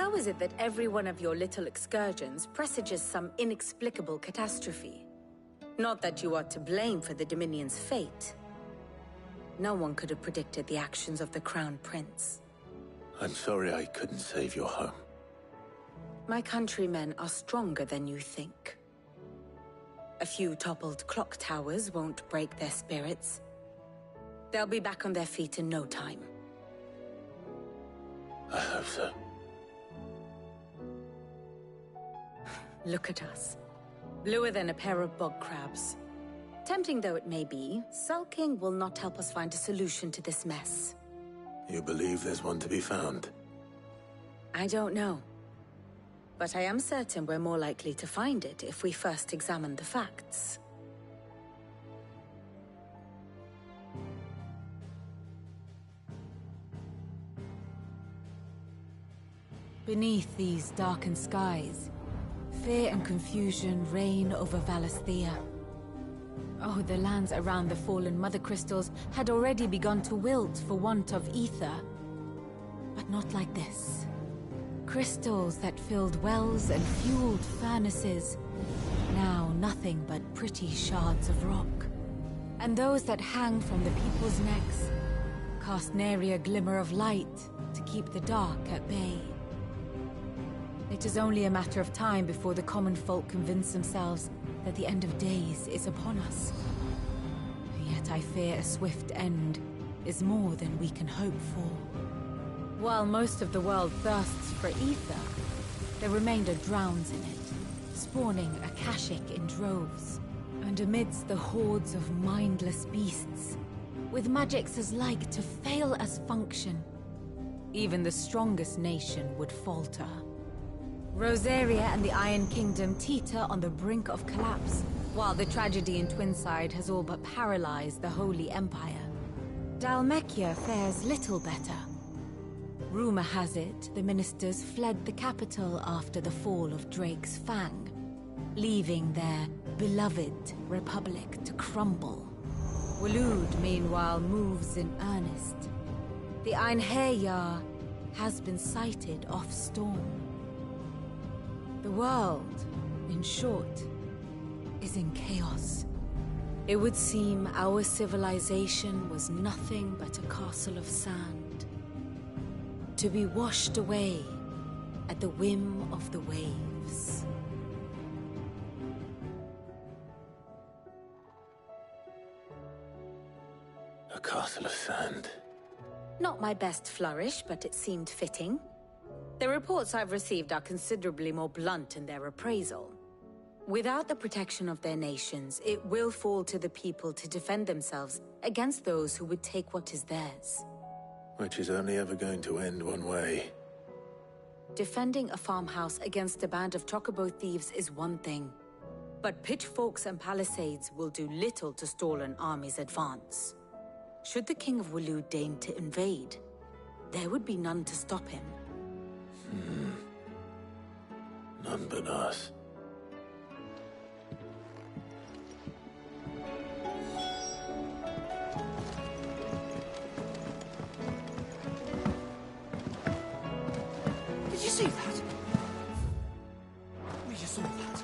How is it that every one of your little excursions presages some inexplicable catastrophe? Not that you are to blame for the Dominion's fate. No one could have predicted the actions of the Crown Prince. I'm sorry I couldn't save your home. My countrymen are stronger than you think. A few toppled clock towers won't break their spirits. They'll be back on their feet in no time. I hope so. Look at us. Bluer than a pair of bog crabs. Tempting though it may be, sulking will not help us find a solution to this mess. You believe there's one to be found? I don't know. But I am certain we're more likely to find it if we first examine the facts. Beneath these darkened skies, fear and confusion reign over Valisthea. Oh, the lands around the fallen Mother Crystals had already begun to wilt for want of ether. But not like this. Crystals that filled wells and fueled furnaces. Now nothing but pretty shards of rock. And those that hang from the people's necks cast nary a glimmer of light to keep the dark at bay. It is only a matter of time before the common folk convince themselves that the end of days is upon us. Yet I fear a swift end is more than we can hope for. While most of the world thirsts for ether, the remainder drowns in it, spawning Akashic in droves. And amidst the hordes of mindless beasts, with magics as like to fail as function, even the strongest nation would falter. Rosaria and the Iron Kingdom teeter on the brink of collapse, while the tragedy in Twinside has all but paralyzed the Holy Empire. Dalmekia fares little better. Rumor has it the ministers fled the capital after the fall of Drake's Fang, leaving their beloved republic to crumble. Waloed, meanwhile, moves in earnest. The Einherjar has been sighted off-storm. The world, in short, is in chaos. It would seem our civilization was nothing but a castle of sand, to be washed away at the whim of the waves. A castle of sand. Not my best flourish, but it seemed fitting. The reports I've received are considerably more blunt in their appraisal. Without the protection of their nations, it will fall to the people to defend themselves against those who would take what is theirs. Which is only ever going to end one way. Defending a farmhouse against a band of chocobo thieves is one thing, but pitchforks and palisades will do little to stall an army's advance. Should the King of Waloed deign to invade, there would be none to stop him. None but us. Did you see that? We just saw that.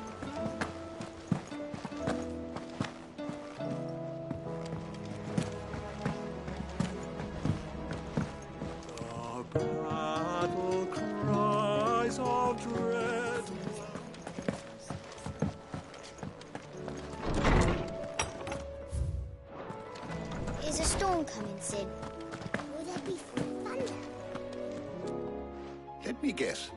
The battle cries of dread. Is a storm coming, Sid? Will there be thunder? Let me guess.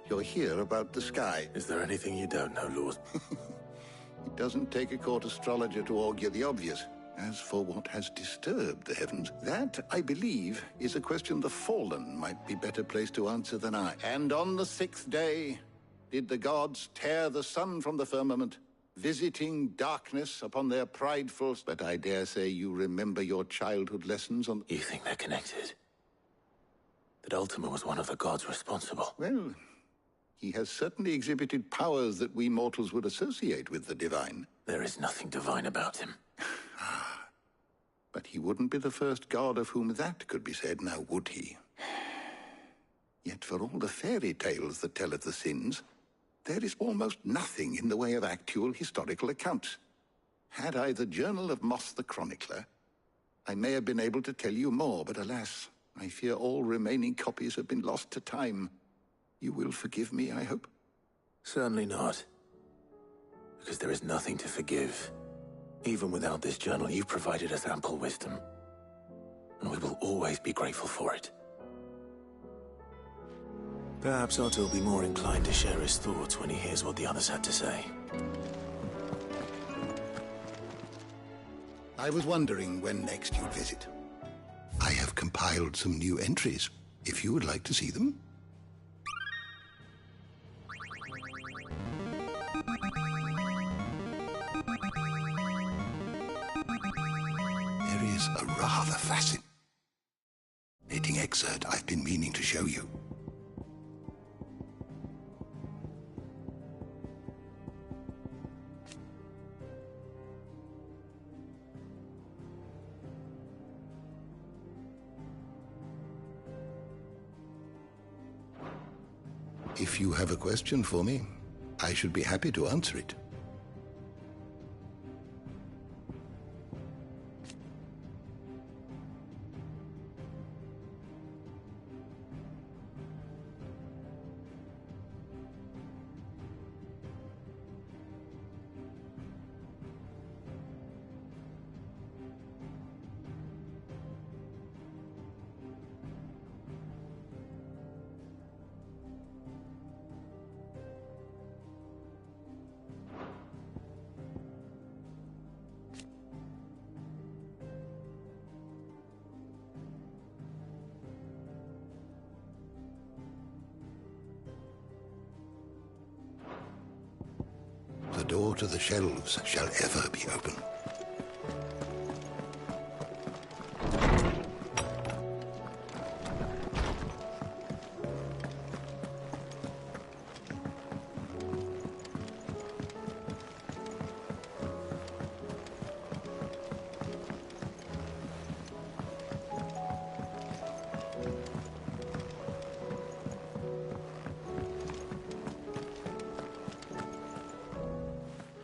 You're here about the sky. Is there anything you don't know, Lord? It doesn't take a court astrologer to augur the obvious. As for what has disturbed the heavens, that, I believe, is a question the Fallen might be better placed to answer than I. And on the 6th day, did the gods tear the sun from the firmament, visiting darkness upon their prideful... But I dare say you remember your childhood lessons on... You think they're connected? That Ultima was one of the gods responsible? Well, he has certainly exhibited powers that we mortals would associate with the divine. There is nothing divine about him. But he wouldn't be the first god of whom that could be said, now would he? Yet for all the fairy tales that tell of the sins, there is almost nothing in the way of actual historical accounts. Had I the Journal of Moss the Chronicler, I may have been able to tell you more, but alas, I fear all remaining copies have been lost to time. You will forgive me, I hope? Certainly not. Because there is nothing to forgive. Even without this journal, you provided us ample wisdom. And we will always be grateful for it. Perhaps Otto will be more inclined to share his thoughts when he hears what the others had to say. I was wondering when next you'd visit. I have compiled some new entries, if you would like to see them. There is a rather fascinating excerpt I've been meaning to show you. If you have a question for me, I should be happy to answer it. The door to the shelves shall ever be open.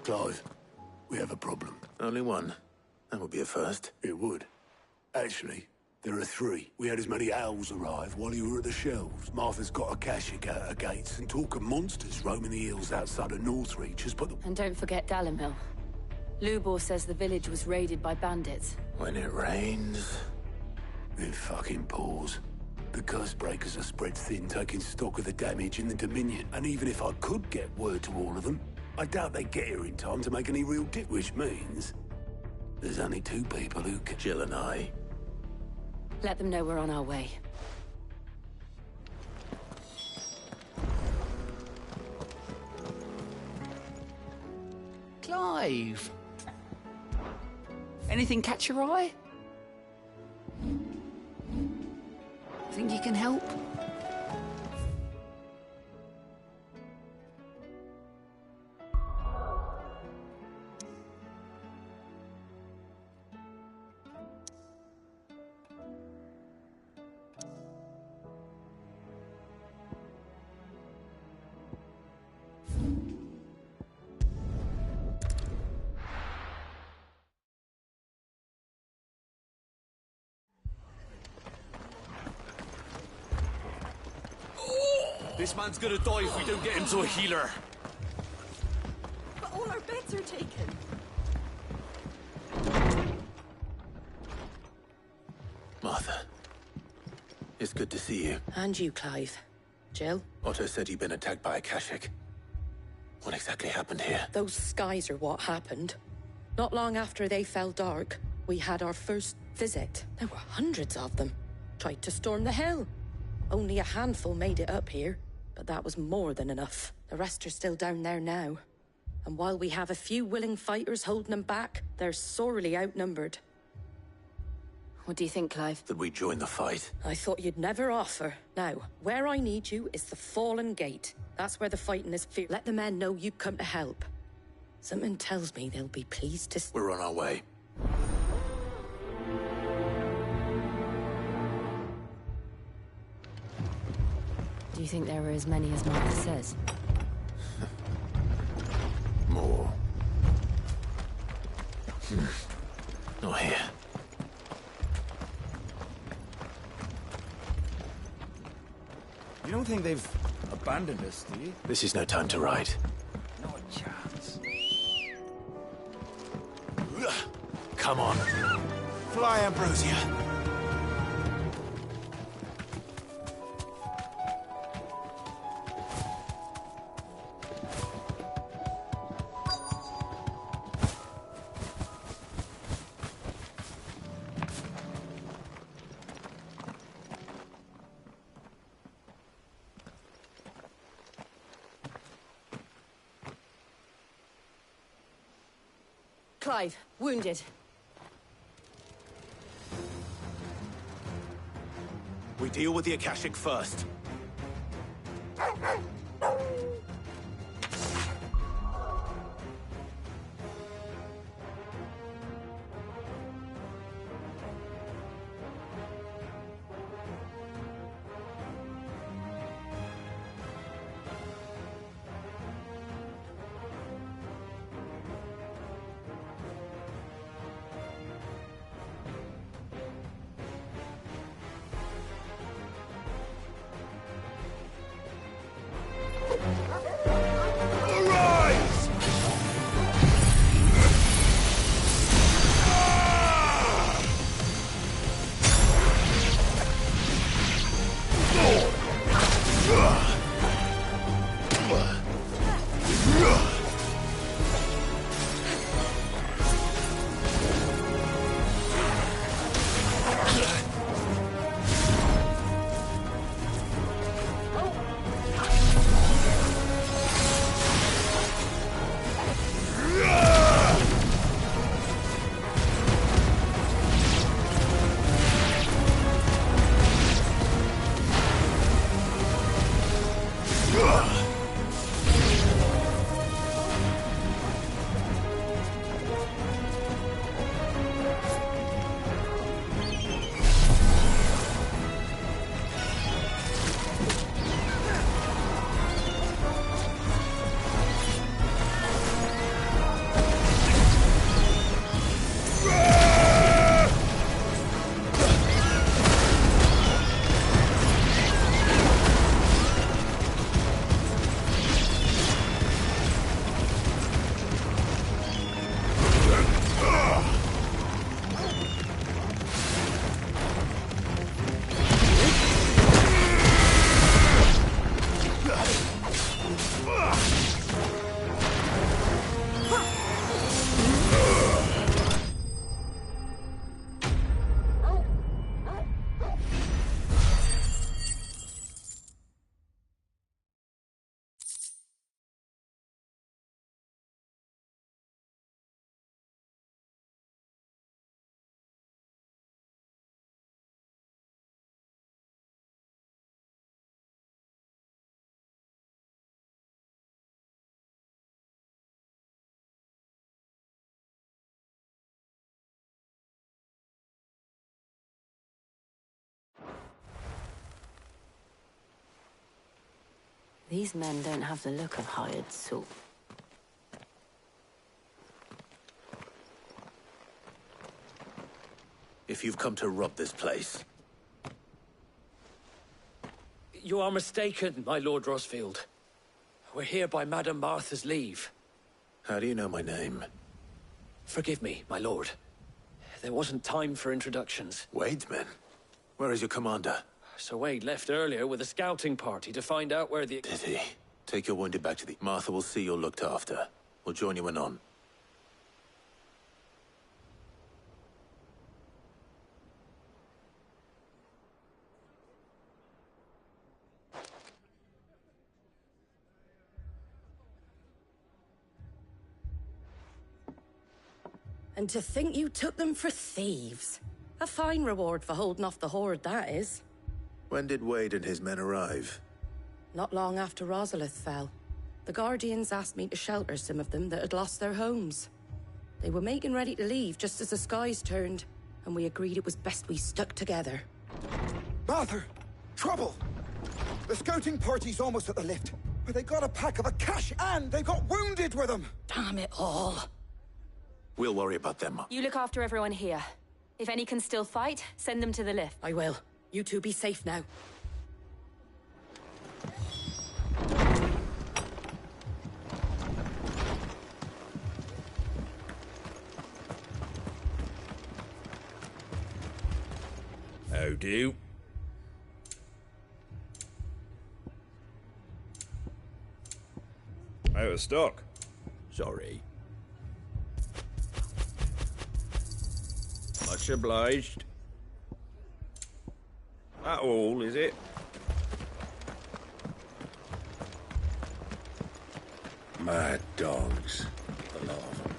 Clive, we have a problem. Only one. That would be a first. It would. Actually, there are three. We had as many owls arrive while you were at the shelves. Martha's got a Akashic out her gates, and talk of monsters roaming the hills outside of Northreach has put the... And don't forget Dalimil. Lubor says the village was raided by bandits. When it rains... It fucking pours. The curse breakers are spread thin, taking stock of the damage in the Dominion. And even if I could get word to all of them, I doubt they get here in time to make any real dip, which means there's only two people who can... Jill and I. Let them know we're on our way. Clive! Anything catch your eye? Think you can help? This man's gonna die if we don't get him to a healer. But all our beds are taken. Martha. It's good to see you. And you, Clive. Jill? Otto said you'd been attacked by Akashic. What exactly happened here? Those skies are what happened. Not long after they fell dark, we had our first visit. There were hundreds of them. Tried to storm the hill. Only a handful made it up here, but that was more than enough. The rest are still down there now. And while we have a few willing fighters holding them back, they're sorely outnumbered. What do you think, Clive? That we join the fight? I thought you'd never offer. Now, where I need you is the Fallen Gate. That's where the fighting is fierce. Let the men know you come to help. Something tells me they'll be pleased to... We're on our way. Do you think there are as many as Martha says? More. Not here. You don't think they've abandoned us, do you? This is no time to ride. Not a chance. Come on. Fly, Ambrosia. Clive, wounded. We deal with the Akashic first. These men don't have the look of hired sort. If you've come to rob this place. You are mistaken, my Lord Rosfield. We're here by Madame Martha's leave. How do you know my name? Forgive me, my lord. There wasn't time for introductions. Wade's men? Where is your commander? Sir Wade left earlier with a scouting party to find out where the... Did he? Take your wounded back to the... Martha will see you're looked after. We'll join you anon. And to think you took them for thieves. A fine reward for holding off the horde, that is. When did Wade and his men arrive? Not long after Rosalith fell. The Guardians asked me to shelter some of them that had lost their homes. They were making ready to leave just as the skies turned, and we agreed it was best we stuck together. Martha! Trouble! The scouting party's almost at the lift. But they got a pack of a cache and they got wounded with them! Damn it all. We'll worry about them. You look after everyone here. If any can still fight, send them to the lift. I will. You two be safe now. How do? Out of stock. Sorry. Much obliged. That all, is it? Mad dogs. A lot of them.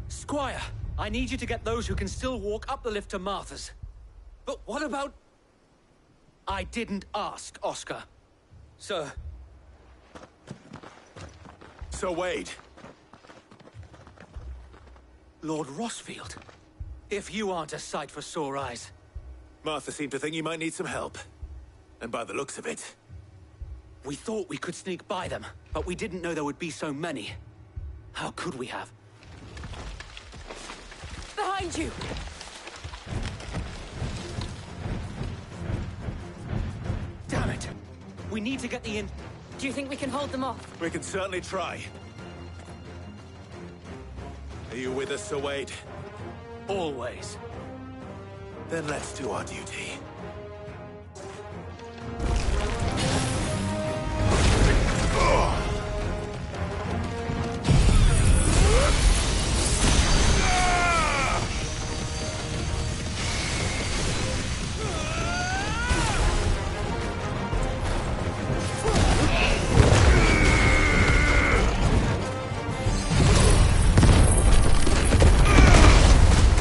Squire, I need you to get those who can still walk up the lift to Martha's. But what about... I didn't ask, Oscar. Sir. So Wade. Lord Rosfield. If you aren't a sight for sore eyes. Martha seemed to think you might need some help. And by the looks of it... We thought we could sneak by them, but we didn't know there would be so many. How could we have? Behind you! Damn it! We need to get the in... Do you think we can hold them off? We can certainly try. Are you with us, Sir Wade? Always. Then let's do our duty.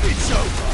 It's over!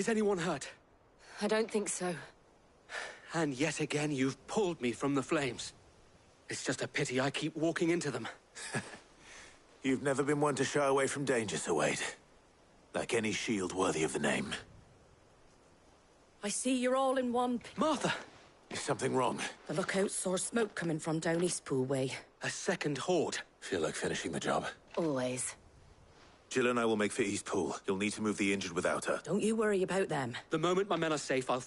Is anyone hurt? I don't think so. And yet again, you've pulled me from the flames. It's just a pity I keep walking into them. You've never been one to shy away from danger, Sir Wade. Like any shield worthy of the name. I see you're all in one... Martha! Is something wrong? The lookout saw smoke coming from down East Pool way. A second horde. Feel like finishing the job? Always. Jill and I will make for East Pool. You'll need to move the injured without her. Don't you worry about them. The moment my men are safe, I'll...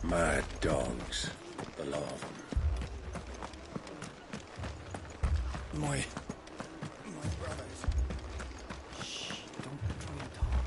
Mad dogs. The lot of them. My brothers. Shh, don't try and talk.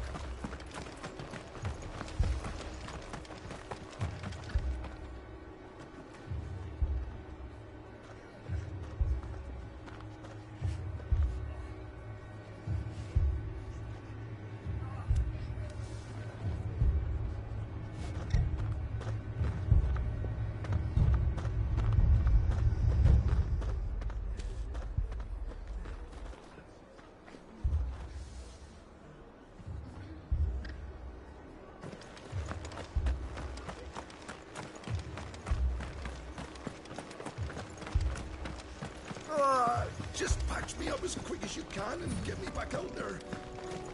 Just patch me up as quick as you can and get me back out there.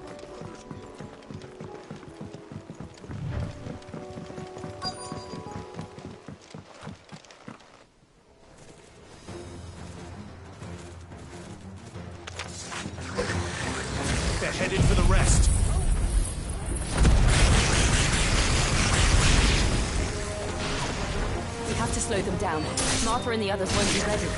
My brother's They're headed for the rest. We have to slow them down. Martha and the others won't be ready.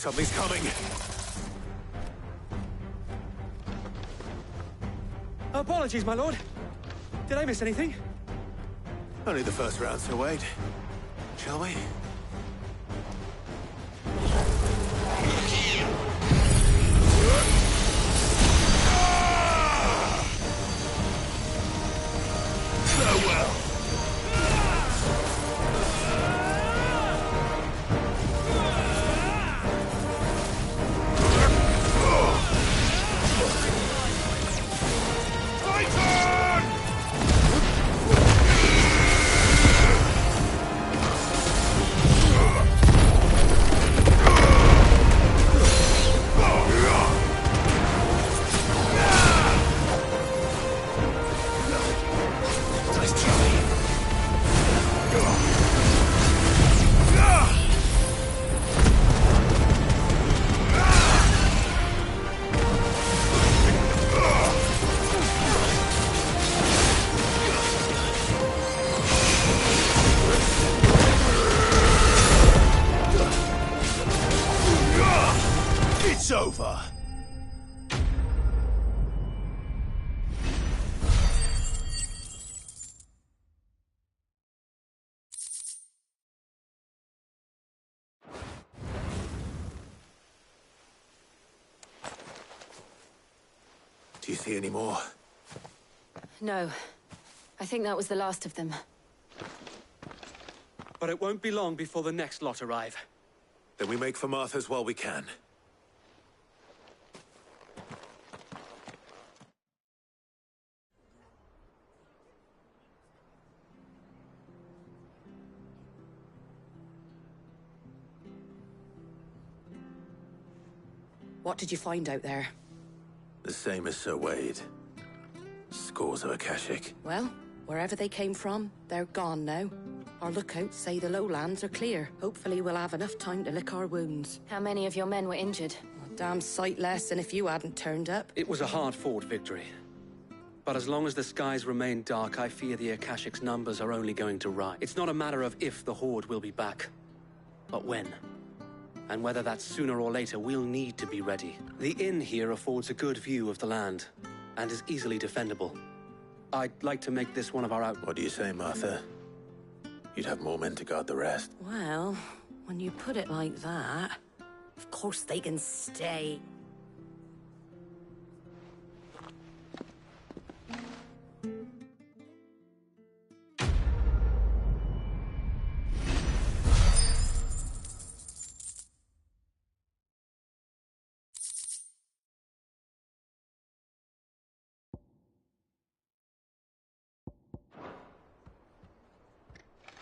Something's coming. Apologies, my lord. Did I miss anything? Only the first round, Sir Wade. Shall we? farewell. you see any more? No. I think that was the last of them. But it won't be long before the next lot arrive. Then we make for Martha's while we can. What did you find out there? The same as Sir Wade. Scores of Akashic. Well, wherever they came from, they're gone now. Our lookouts say the lowlands are clear. Hopefully we'll have enough time to lick our wounds. How many of your men were injured? A damn sight less than if you hadn't turned up. It was a hard-fought victory. But as long as the skies remain dark, I fear the Akashic's numbers are only going to rise. It's not a matter of if the Horde will be back, but when. And whether that's sooner or later, we'll need to be ready. The inn here affords a good view of the land, and is easily defendable. I'd like to make this one of our What do you say, Martha? You'd have more men to guard the rest. Well, when you put it like that, of course they can stay.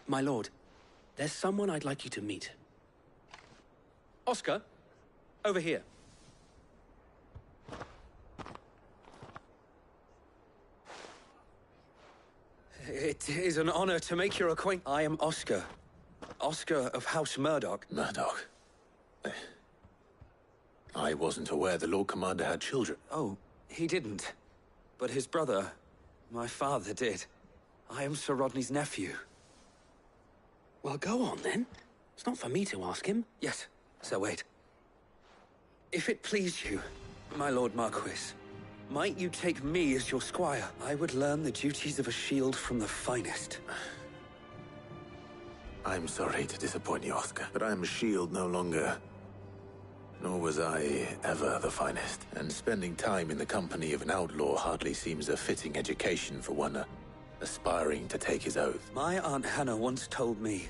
My lord, there's someone I'd like you to meet. Oscar, over here. It is an honor to make your acquaintance. I am Oscar. Oscar of House Murdoch. Murdoch? I wasn't aware the Lord Commander had children. Oh, he didn't. But his brother, my father, did. I am Sir Rodney's nephew. Well, go on, then. It's not for me to ask him. Yes, Sir Wade. If it please you, my Lord Marquis, might you take me as your squire? I would learn the duties of a shield from the finest. I'm sorry to disappoint you, Oscar, but I am a shield no longer. Nor was I ever the finest. And spending time in the company of an outlaw hardly seems a fitting education for one aspiring to take his oath. My Aunt Hannah once told me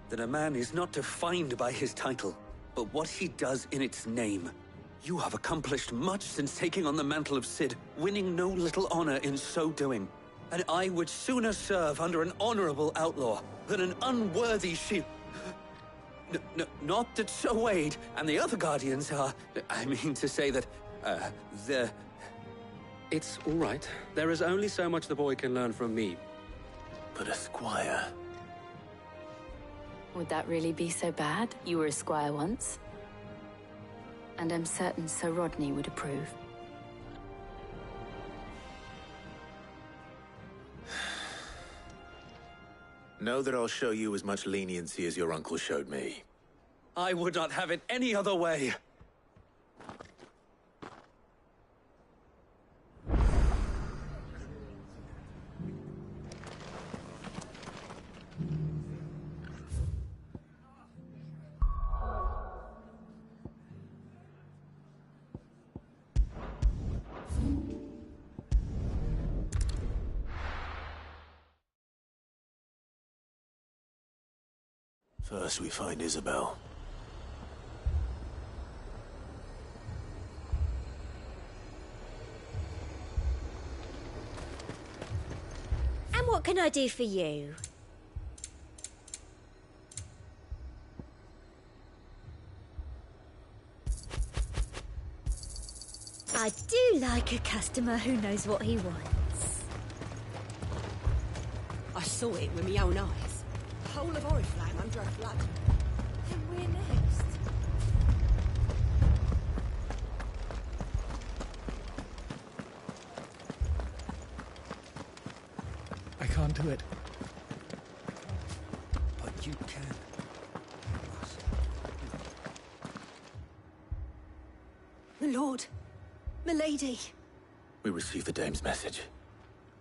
that a man is not defined by his title, but what he does in its name. You have accomplished much since taking on the mantle of Cid, winning no little honor in so doing. And I would sooner serve under an honorable outlaw than an unworthy shield. Not that Sir Wade and the other Guardians are... I mean to say that, they're... It's all right. There is only so much the boy can learn from me. But a squire... Would that really be so bad? You were a squire once. And I'm certain Sir Rodney would approve. Know that I'll show you as much leniency as your uncle showed me. I would not have it any other way. First we find Isabel. And what can I do for you? I do like a customer who knows what he wants. I saw it with my own eyes. The whole of Oriflamme under a flood. Then we're next. I can't do it. But you can. My lord. Milady. We received the dame's message.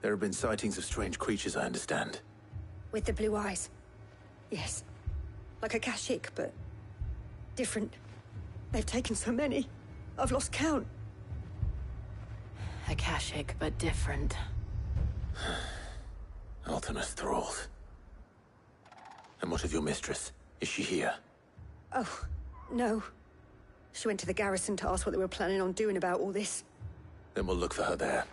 There have been sightings of strange creatures, I understand. With the blue eyes. Yes. Like a Akashic, but different. They've taken so many. I've lost count. Akashic, but different. Ultimus thralls. And what of your mistress? Is she here? Oh, no. She went to the garrison to ask what they were planning on doing about all this. Then we'll look for her there.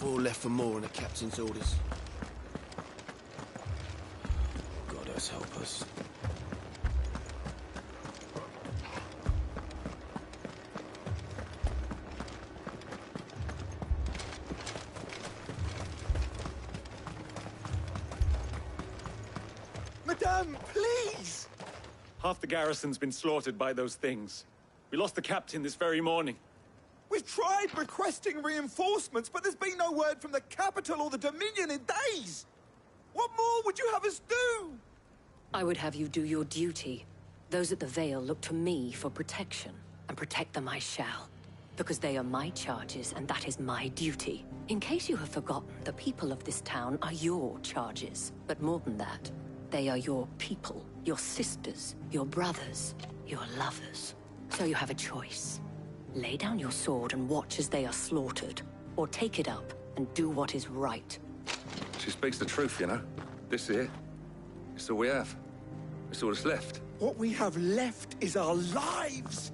Four left for more on the captain's orders. God help us. Madame, please! Half the garrison's been slaughtered by those things. We lost the captain this very morning. We've tried requesting reinforcements, but there's been no word from the capital or the Dominion in days! What more would you have us do? I would have you do your duty. Those at the Vale look to me for protection, and protect them I shall. Because they are my charges, and that is my duty. In case you have forgotten, the people of this town are your charges. But more than that, they are your people, your sisters, your brothers, your lovers. So you have a choice. Lay down your sword and watch as they are slaughtered, or take it up and do what is right. She speaks the truth, you know. This here, it's all we have. It's all that's left. What we have left is our lives!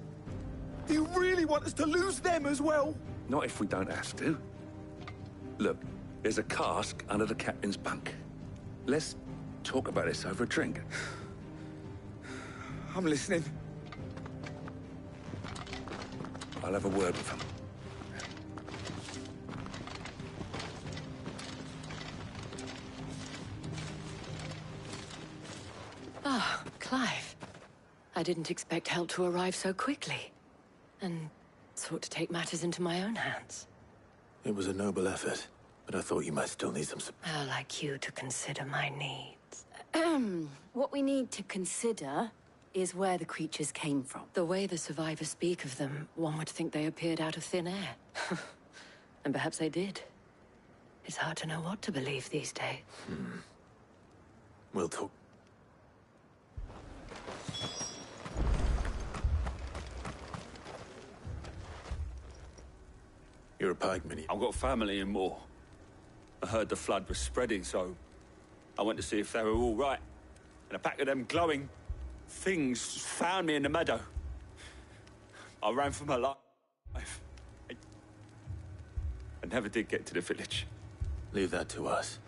Do you really want us to lose them as well? Not if we don't have to. Look, there's a cask under the captain's bunk. Let's talk about this over a drink. I'm listening. I'll have a word with him. Ah, Clive. I didn't expect help to arrive so quickly. And sought to take matters into my own hands. It was a noble effort, but I thought you might still need some support. How like you to consider my needs. What we need to consider is where the creatures came from. The way the survivors speak of them, one would think they appeared out of thin air. And perhaps they did. It's hard to know what to believe these days. We'll talk. You're a pikeman. I've got family in Moor. I heard the flood was spreading, so I went to see if they were all right. And a pack of them glowing things found me in the meadow. I ran for my life. I never did get to the village. Leave that to us.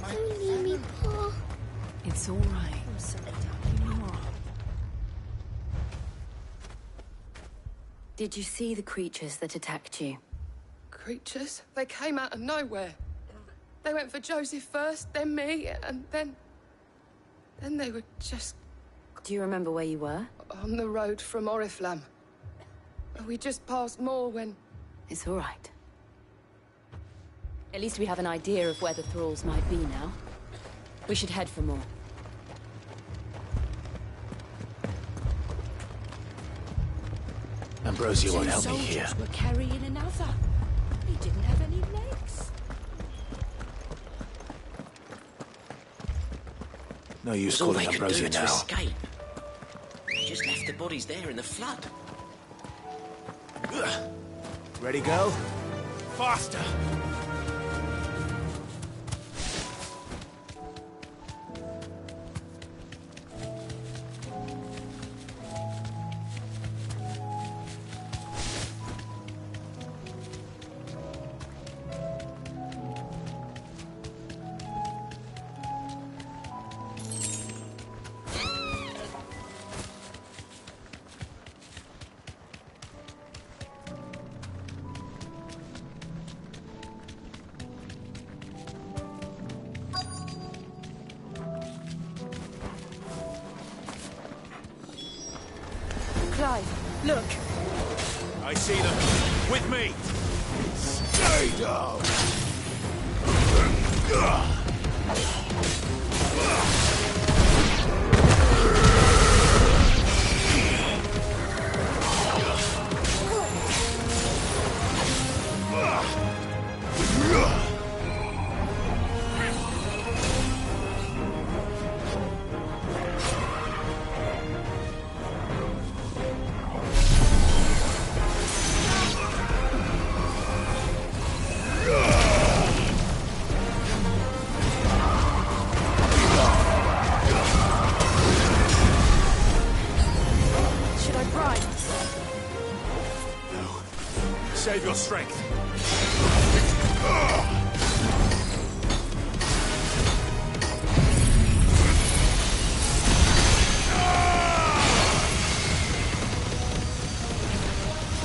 Don't leave me, Pa. It's all right. I'm sorry, Did you see the creatures that attacked you? Creatures? They came out of nowhere. They went for Joseph first, then me, and then they were just... Do you remember where you were? On the road from Oriflamme. We just passed Moor when... It's all right. At least we have an idea of where the thralls might be now. We should head for Moor. Ambrosio won't help me here. Soldiers were carrying another. He didn't have any legs. No use All calling they could do Ambrosio to now. escape. They just left the bodies there in the flood. Ready, go? Faster! Clive, look. I see them. With me! Save your strength.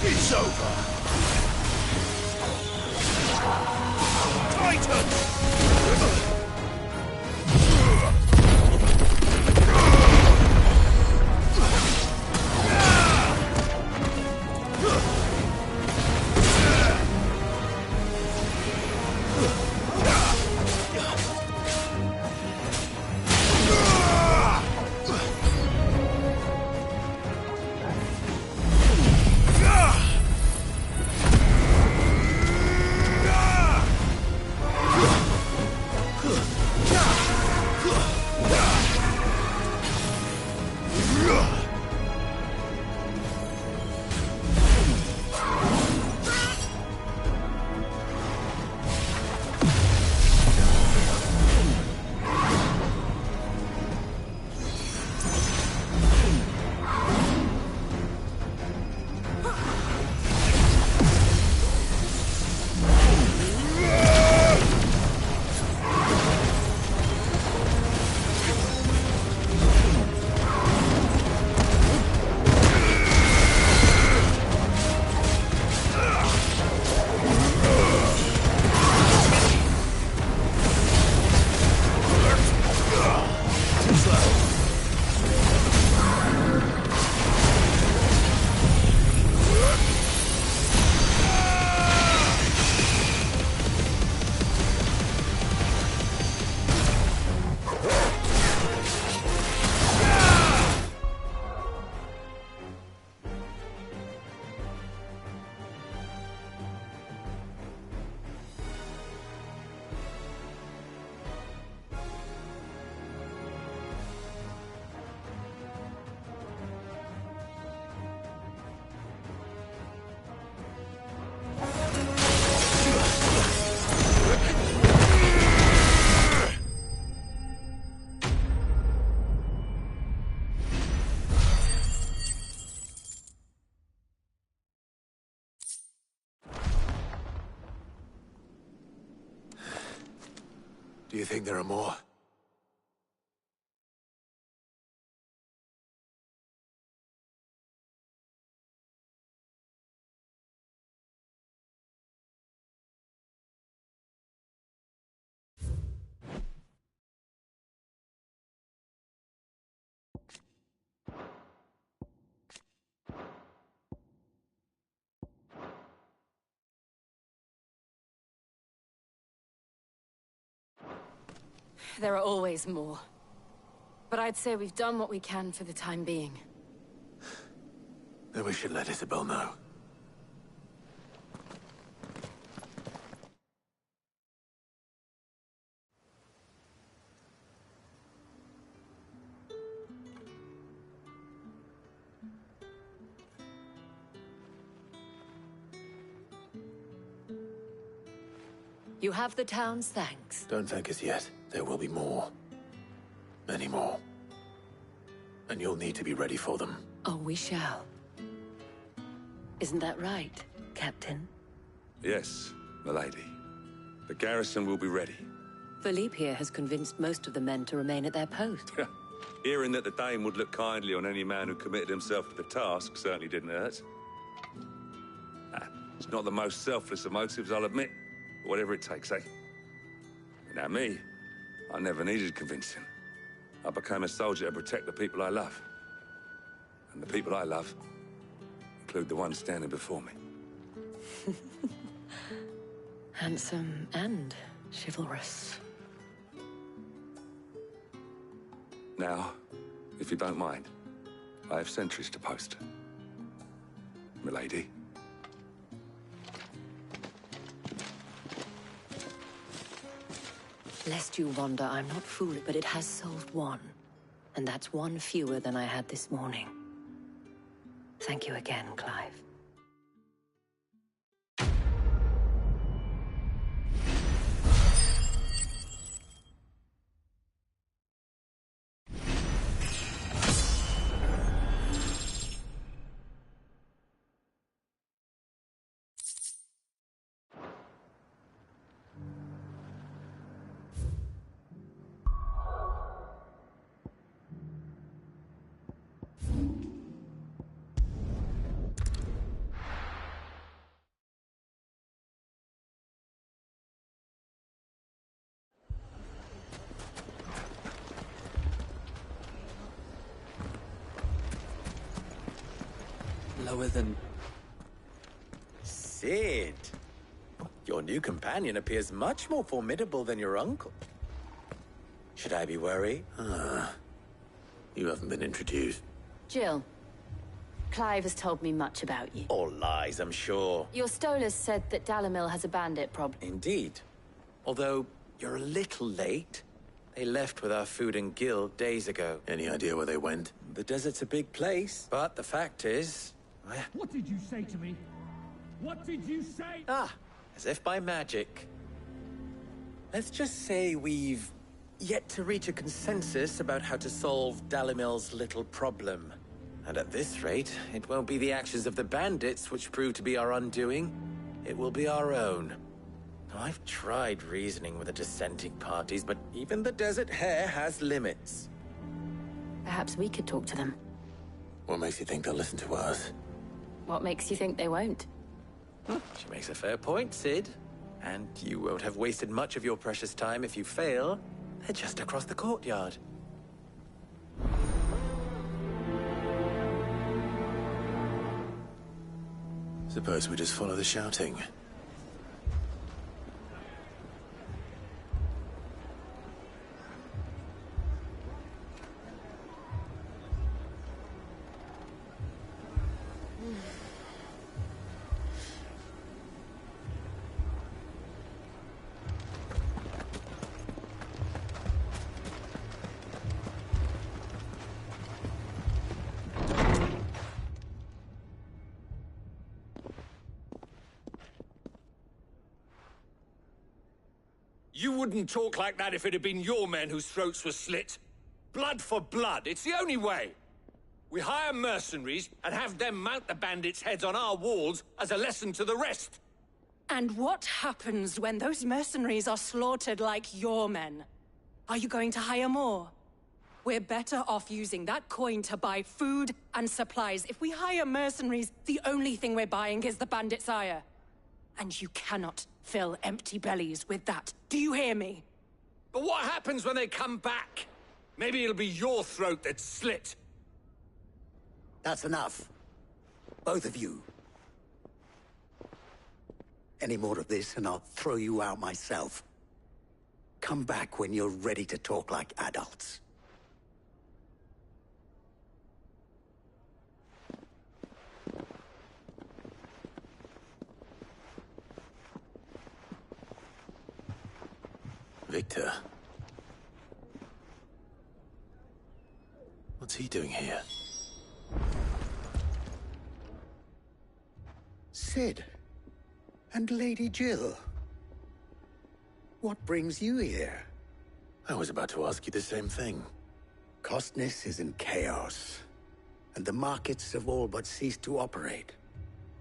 It's over. Titan! Do you think there are more? There are always more. But I'd say we've done what we can for the time being. Then we should let Isabel know. You have the town's thanks. Don't thank us yet. There will be more. Many more. And you'll need to be ready for them. Oh, we shall. Isn't that right, Captain? Yes, milady. The garrison will be ready. Philippe here has convinced most of the men to remain at their post. Hearing that the Dane would look kindly on any man who committed himself to the task certainly didn't hurt. It's not the most selfless of motives, I'll admit. But whatever it takes, eh? Now me, I never needed convincing. I became a soldier to protect the people I love. And the people I love include the ones standing before me. Handsome and chivalrous. Now, if you don't mind, I have sentries to post. Milady. Lest you wonder, I'm not foolish, but it has solved one. And that's one fewer than I had this morning. Thank you again, Clive. Lower than... Sid! Your new companion appears much more formidable than your uncle. Should I be worried? You haven't been introduced. Jill, Clive has told me much about you. All lies, I'm sure. Your Stolas said that Dalamil has a bandit problem. Indeed. Although, you're a little late. They left with our food and guild days ago. Any idea where they went? The desert's a big place, but the fact is... What did you say to me? What did you say? As if by magic. Let's just say we've yet to reach a consensus about how to solve Dalimil's little problem. And at this rate, it won't be the actions of the bandits which prove to be our undoing. It will be our own. Now, I've tried reasoning with the dissenting parties, but even the Desert Hare has limits. Perhaps we could talk to them. What makes you think they'll listen to us? What makes you think they won't? She makes a fair point, Sid. And you won't have wasted much of your precious time if you fail. They're just across the courtyard. Suppose we just follow the shouting. You wouldn't talk like that if it had been your men whose throats were slit. Blood for blood, it's the only way. We hire mercenaries and have them mount the bandits' heads on our walls as a lesson to the rest. And what happens when those mercenaries are slaughtered like your men? Are you going to hire more? We're better off using that coin to buy food and supplies. If we hire mercenaries, the only thing we're buying is the bandits' ire. And you cannot fill empty bellies with that. Do you hear me? But what happens when they come back? Maybe it'll be your throat that's slit. That's enough. Both of you. Any more of this and I'll throw you out myself. Come back when you're ready to talk like adults. Victor. What's he doing here? Sid. And Lady Jill. What brings you here? I was about to ask you the same thing. Costness is in chaos, and the markets have all but ceased to operate.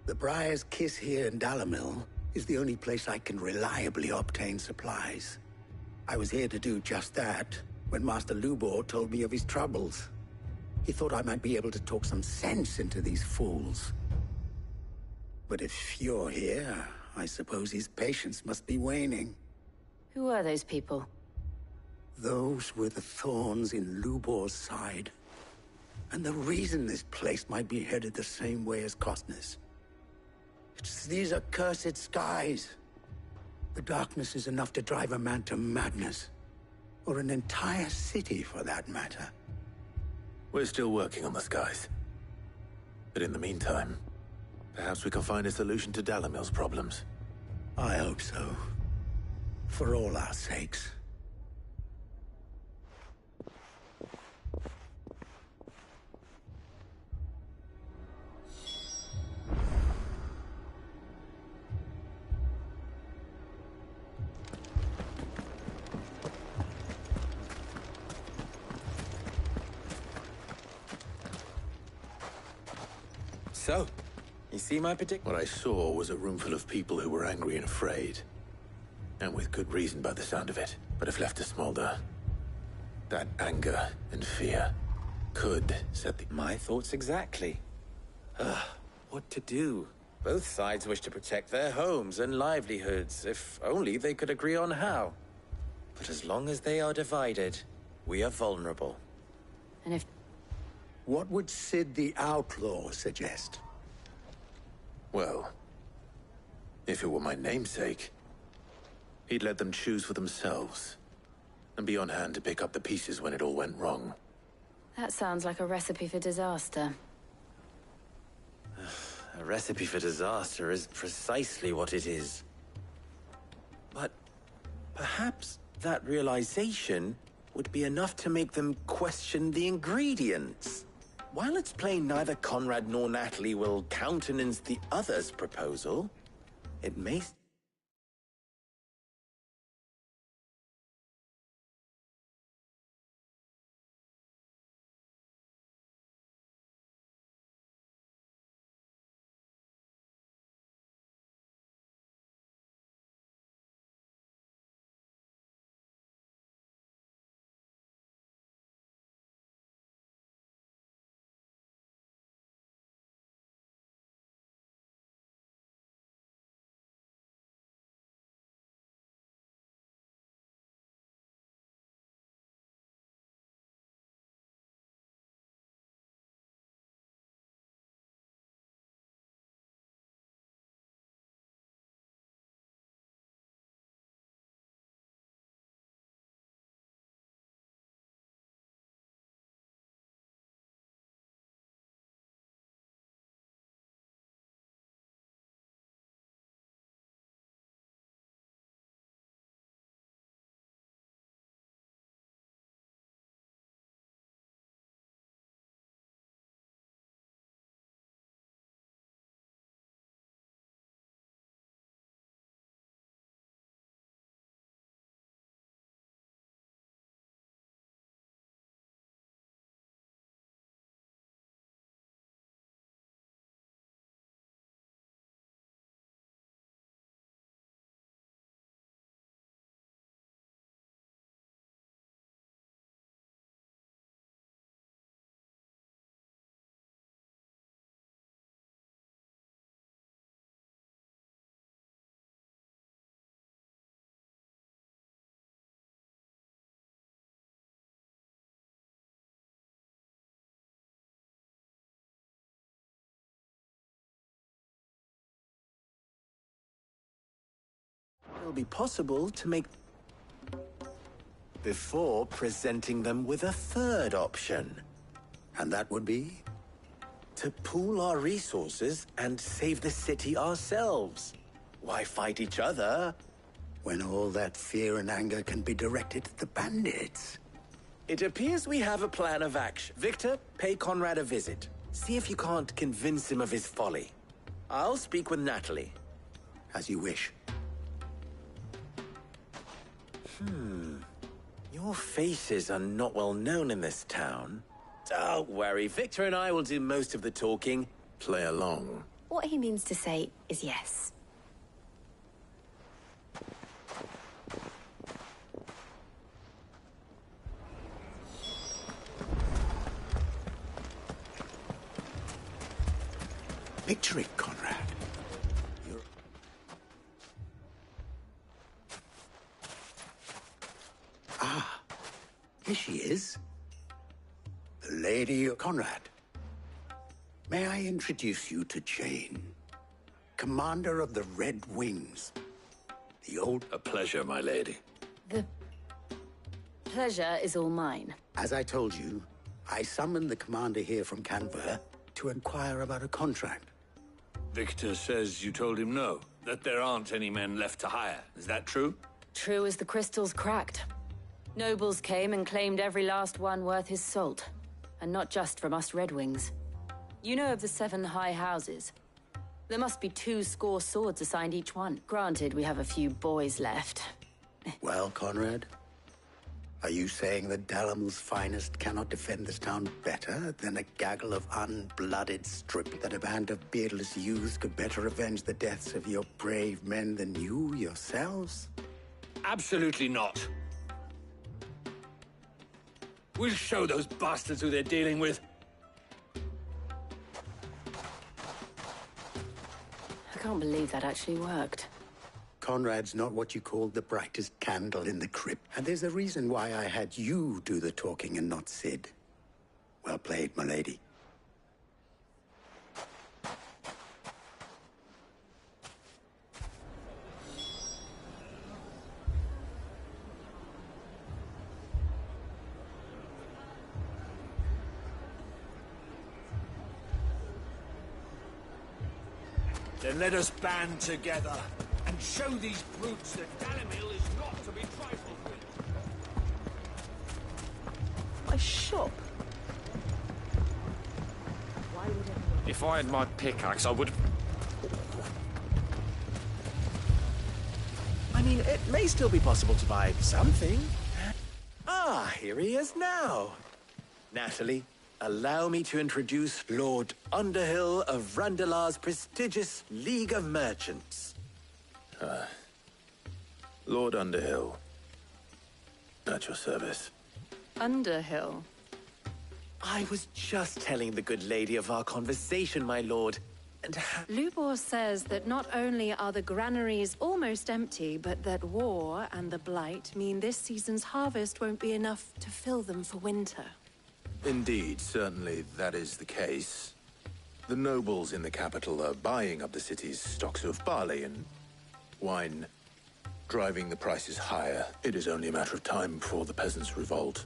The Briar's Kiss here in Dalamil is the only place I can reliably obtain supplies. I was here to do just that when Master Lubor told me of his troubles. He thought I might be able to talk some sense into these fools. But if you're here, I suppose his patience must be waning. Who are those people? Those were the thorns in Lubor's side. And the reason this place might be headed the same way as Costness. It's these accursed skies. The darkness is enough to drive a man to madness. Or an entire city, for that matter. We're still working on the skies. But in the meantime, perhaps we can find a solution to Dalamil's problems. I hope so. For all our sakes. So, you see my prediction? What I saw was a room full of people who were angry and afraid. And with good reason by the sound of it. But if left to smolder, that anger and fear could set the... My thoughts exactly. What to do? Both sides wish to protect their homes and livelihoods, if only they could agree on how. But as long as they are divided, we are vulnerable. And if... What would Sid the Outlaw suggest? Well, if it were my namesake, he'd let them choose for themselves, and be on hand to pick up the pieces when it all went wrong. That sounds like a recipe for disaster. A recipe for disaster is precisely what it is. But perhaps that realization would be enough to make them question the ingredients. While it's plain neither Conrad nor Natalie will countenance the other's proposal, it may... It'll be possible to make... before presenting them with a third option. And that would be? To pool our resources and save the city ourselves. Why fight each other? When all that fear and anger can be directed at the bandits. It appears we have a plan of action. Victor, pay Conrad a visit. See if you can't convince him of his folly. I'll speak with Natalie. As you wish. Your faces are not well known in this town. Don't worry, Victor and I will do most of the talking. Play along. What he means to say is yes. Picture it, Conrad. Here she is. The Lady Conrad. May I introduce you to Jane, commander of the Red Wings. The old... A pleasure, my lady. The pleasure is all mine. As I told you, I summoned the commander here from Canver to inquire about a contract. Victor says you told him no, that there aren't any men left to hire. Is that true? True as the crystals cracked. Nobles came and claimed every last one worth his salt. And not just from us Red Wings. You know of the 7 high houses. There must be 2 swords assigned each one. Granted, we have a few boys left. Well, Conrad, are you saying that Dalamil's finest cannot defend this town better than a gaggle of unblooded strip, that a band of beardless youths could better avenge the deaths of your brave men than you yourselves? Absolutely not. We'll show those bastards who they're dealing with. I can't believe that actually worked. Conrad's not what you call the brightest candle in the crypt. And there's a reason why I had you do the talking and not Sid. Well played, my lady. Then let us band together and show these brutes that Dalamil is not to be trifled with. My shop. If I had my pickaxe, I would... I mean, it may still be possible to buy something. Ah, here he is now. Natalie, allow me to introduce Lord Underhill of Randalar's prestigious League of Merchants. Lord Underhill. At your service. Underhill? I was just telling the good lady of our conversation, my lord, and Lubor says that not only are the granaries almost empty, but that war and the Blight mean this season's harvest won't be enough to fill them for winter. Indeed, certainly that is the case. The nobles in the capital are buying up the city's stocks of barley and wine, driving the prices higher. It is only a matter of time before the peasants revolt.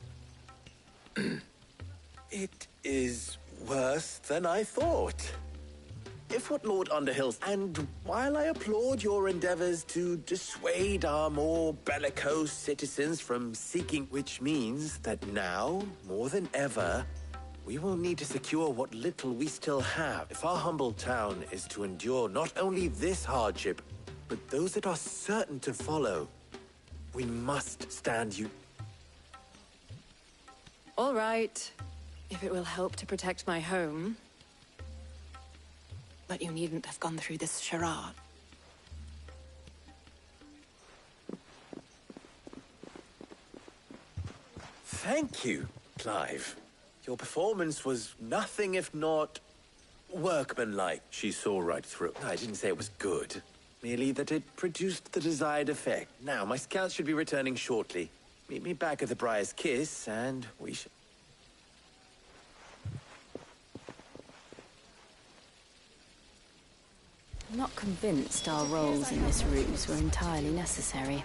it is worse than I thought. If what Lord Underhill's... And while I applaud your endeavors to dissuade our more bellicose citizens from seeking... Which means that now, more than ever, we will need to secure what little we still have. If our humble town is to endure not only this hardship, but those that are certain to follow, we must stand you... All right, if it will help to protect my home. But you needn't have gone through this charade. Thank you, Clive. Your performance was nothing if not workmanlike. She saw right through. I didn't say it was good. Merely that it produced the desired effect. Now, my scouts should be returning shortly. Meet me back at the Briar's Kiss, and we shall... I'm not convinced our roles in this ruse were entirely necessary.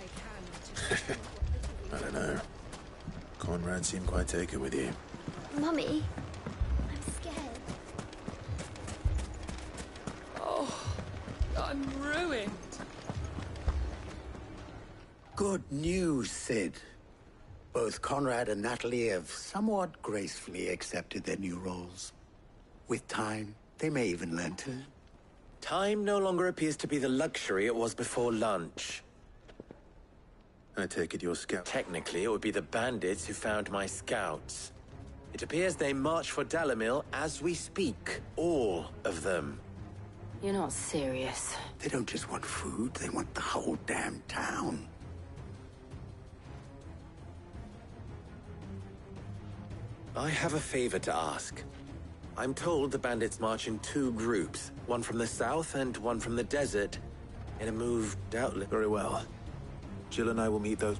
I don't know. Conrad seemed quite taken with you. Mummy, I'm scared. Oh, I'm ruined. Good news, Sid. Both Conrad and Natalie have somewhat gracefully accepted their new roles. With time, they may even learn to... Time no longer appears to be the luxury it was before lunch. I take it your scout... Technically, it would be the bandits who found my scouts. It appears they march for Dalamil as we speak. All of them. You're not serious. They don't just want food, they want the whole damn town. I have a favor to ask. I'm told the bandits march in 2 groups, one from the south and one from the desert, in a move doubtless... Very well. Jill and I will meet those...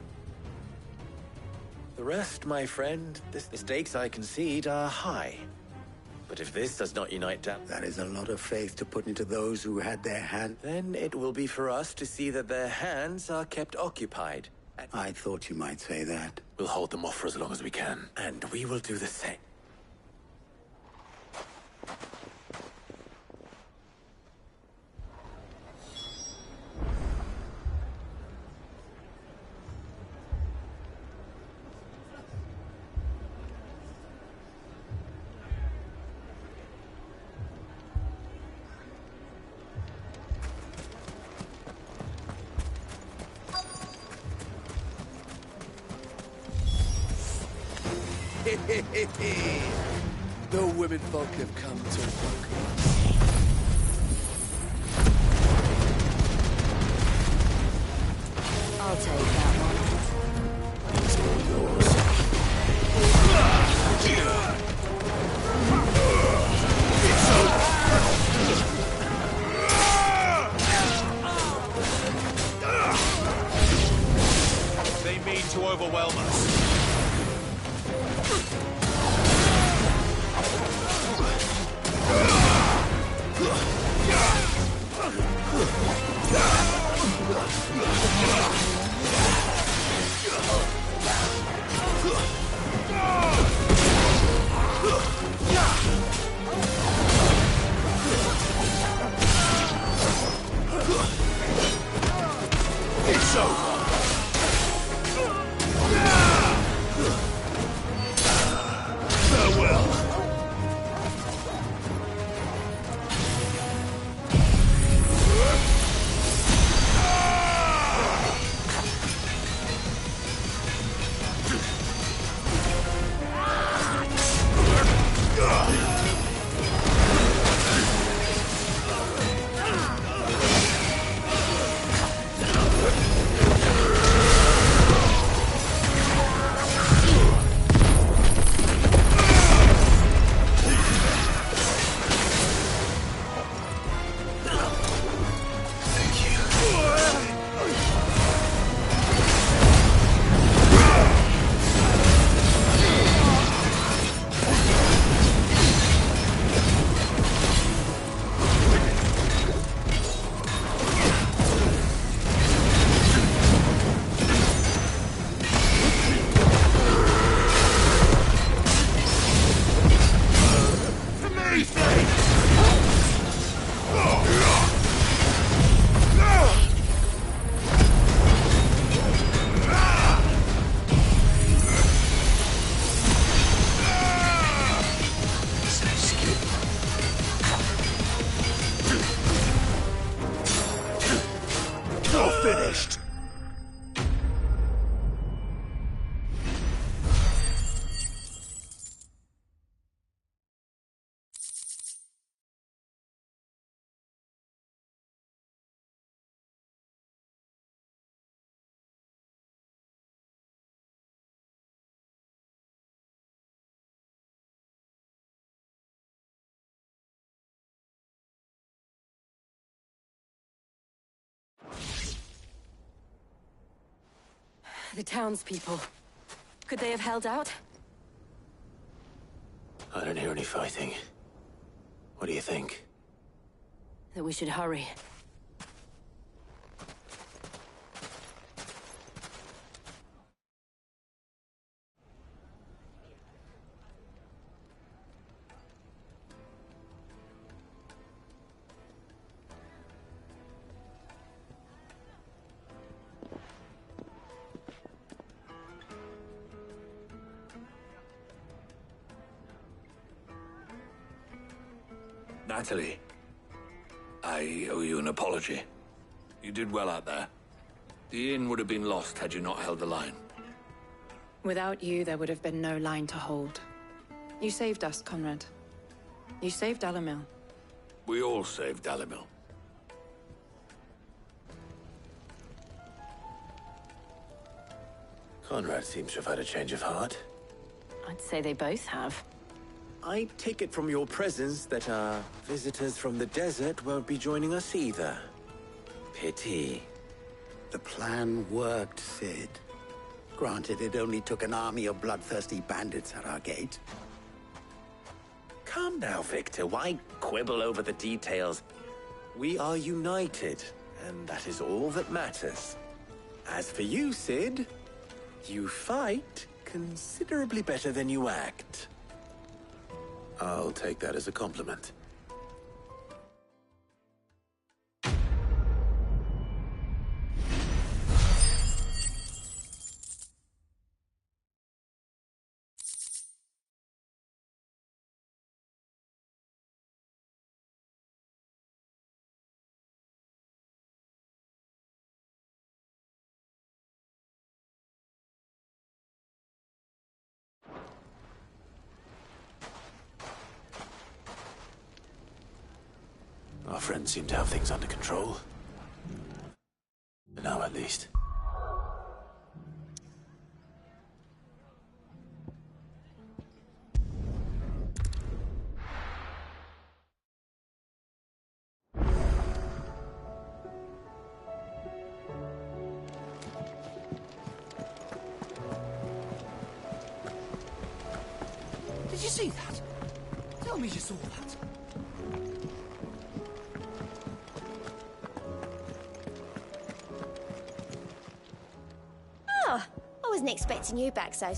The rest, my friend, the stakes I concede are high. But if this does not unite down... That is a lot of faith to put into those who had their hand... Then it will be for us to see that their hands are kept occupied. I thought you might say that. We'll hold them off for as long as we can. And we will do the same. The women folk have come to welcome. I'll take that one. It's all yours. It's over. They mean to overwhelm us. It's over. Farewell. Finished. The townspeople. Could they have held out? I don't hear any fighting. What do you think? That we should hurry. Natalie, I owe you an apology. You did well out there. The inn would have been lost had you not held the line. Without you, there would have been no line to hold. You saved us, Conrad. You saved Dalamil. We all saved Dalamil. Conrad seems to have had a change of heart. I'd say they both have. I take it from your presence that our visitors from the desert won't be joining us either. Pity. The plan worked, Sid. Granted, it only took an army of bloodthirsty bandits at our gate. Come now, Victor. Why quibble over the details? We are united, and that is all that matters. As for you, Cid, you fight considerably better than you act. I'll take that as a compliment. Our friends seem to have things under control. For now, at least. Did you see that? Tell me you saw that. Ah, I wasn't expecting you back so...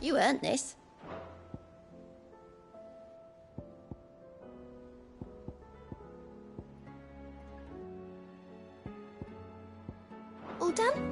You earned this. All done?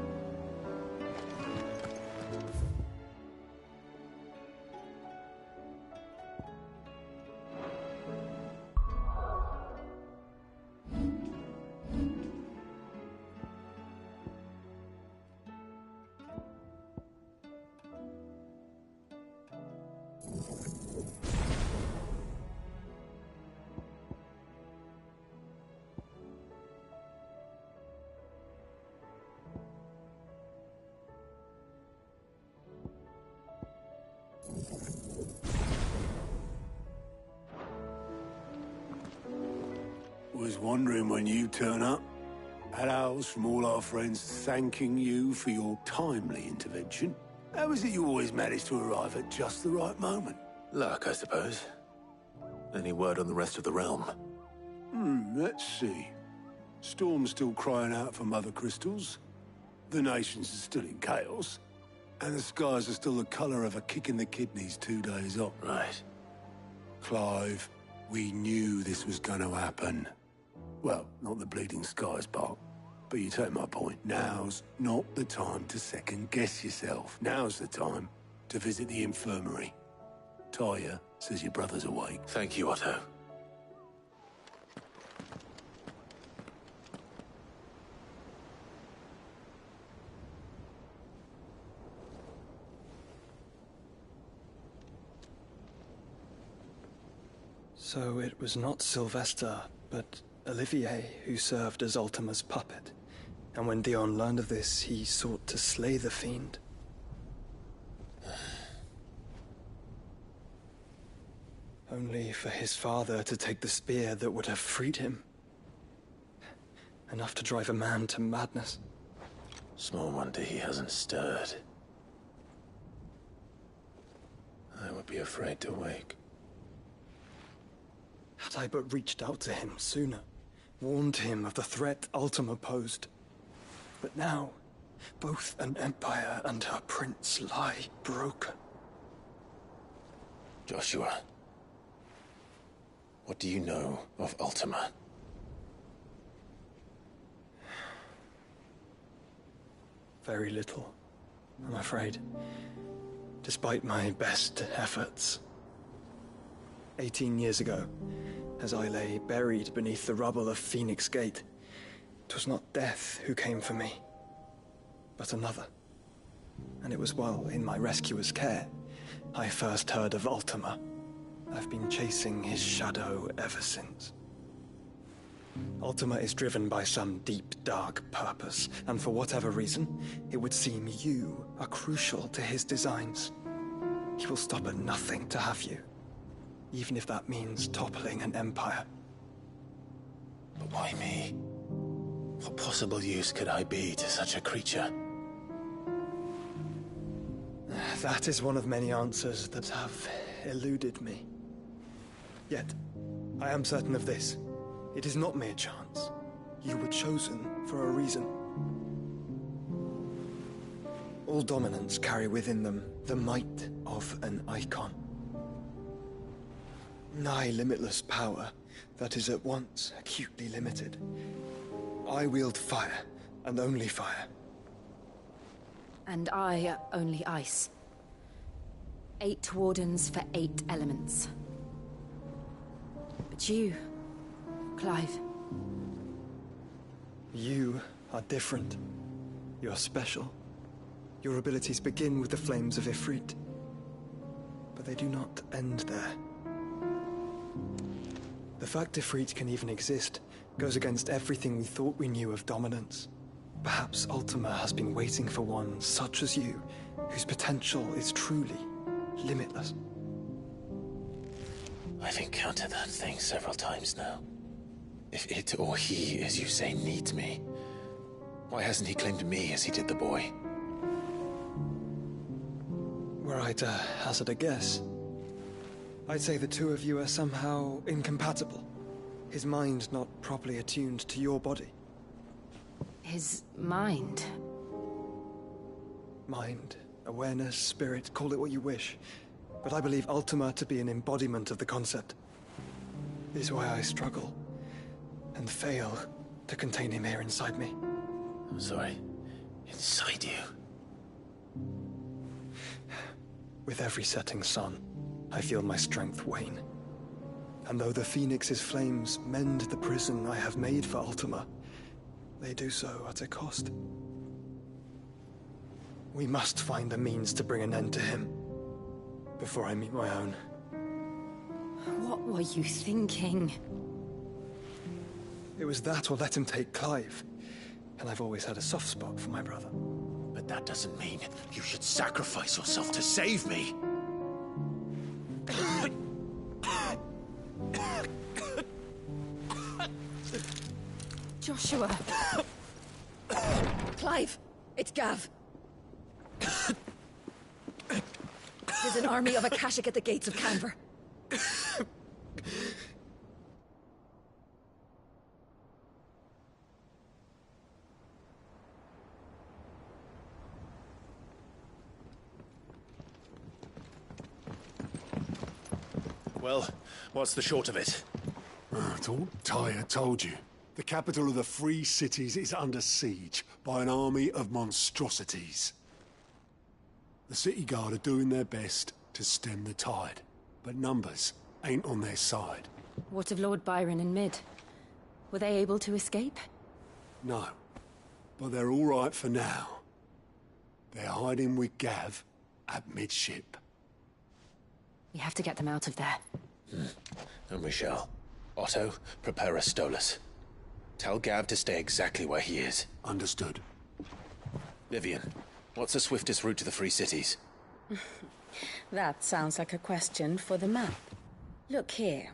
Was wondering when you turn up. Had owls from all our friends thanking you for your timely intervention. How is it you always manage to arrive at just the right moment? Luck, I suppose. Any word on the rest of the realm? Let's see. Storm's still crying out for mother crystals. The nations are still in chaos. And the skies are still the colour of a kick in the kidneys 2 days on. Right. Clive, we knew this was going to happen. Well, not the bleeding skies part. But you take my point. Now's not the time to second-guess yourself. Now's the time to visit the infirmary. Talia says your brother's awake. Thank you, Otto. So it was not Sylvester, but Olivier who served as Ultima's puppet. And when Dion learned of this, he sought to slay the fiend. Only for his father to take the spear that would have freed him. Enough to drive a man to madness. Small wonder he hasn't stirred. I would be afraid to wake. Had I but reached out to him sooner, warned him of the threat Ultima posed. But now, both an empire and her prince lie broken. Joshua, what do you know of Ultima? Very little, I'm afraid. Despite my best efforts. 18 years ago, as I lay buried beneath the rubble of Phoenix Gate, 'twas not death who came for me, but another. And it was while in my rescuer's care, I first heard of Ultima. I've been chasing his shadow ever since. Ultima is driven by some deep, dark purpose, and for whatever reason, it would seem you are crucial to his designs. He will stop at nothing to have you, even if that means toppling an empire. But why me? What possible use could I be to such a creature? That is one of many answers that have eluded me. Yet, I am certain of this. It is not mere chance. You were chosen for a reason. All dominants carry within them the might of an icon. Nigh limitless power that is at once acutely limited. I wield fire, and only fire. And I only ice. 8 wardens for 8 elements. But you, Clive. You are different. You're special. Your abilities begin with the flames of Ifrit. But they do not end there. The fact Ifrit can even exist goes against everything we thought we knew of dominance. Perhaps Ultima has been waiting for one such as you, whose potential is truly limitless. I've encountered that thing several times now. If it or he, as you say, needs me, why hasn't he claimed me as he did the boy? Were I to hazard a guess, I'd say the two of you are somehow incompatible. His mind not properly attuned to your body. His mind? Mind, awareness, spirit, call it what you wish. But I believe Ultima to be an embodiment of the concept. This is why I struggle and fail to contain him here inside me. I'm sorry. Inside you? With every setting sun, I feel my strength wane. And though the Phoenix's flames mend the prison I have made for Ultima, they do so at a cost. We must find a means to bring an end to him before I meet my own. What were you thinking? It was that or let him take Clive. And I've always had a soft spot for my brother. But that doesn't mean you should sacrifice yourself to save me. Joshua! Clive! It's Gav! There's an army of Akashic at the gates of Canver. Well, what's the short of it? Thought Tyre told you. The capital of the Free Cities is under siege by an army of monstrosities. The city guard are doing their best to stem the tide, but numbers ain't on their side. What of Lord Byron and Mid? Were they able to escape? No, but they're all right for now. They're hiding with Gav at midship. We have to get them out of there. And we shall. Otto, prepare a Stolas. Tell Gav to stay exactly where he is. Understood. Vivian, what's the swiftest route to the Free Cities? That sounds like a question for the map. Look here.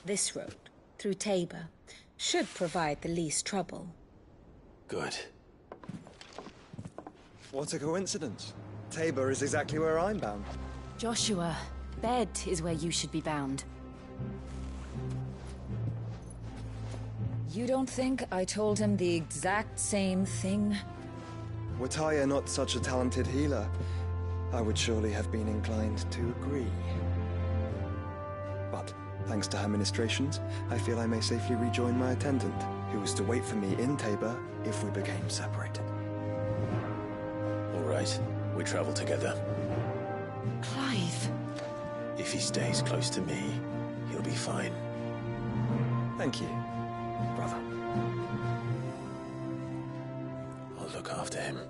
This road, through Tabor, should provide the least trouble. Good. What a coincidence. Tabor is exactly where I'm bound. Joshua, Bed is where you should be bound. You don't think I told him the exact same thing? Were Tyre not such a talented healer, I would surely have been inclined to agree. But, thanks to her ministrations, I feel I may safely rejoin my attendant, who was to wait for me in Tabor if we became separated. All right, we travel together. Clive! If he stays close to me, he'll be fine. Thank you, brother. I'll look after him.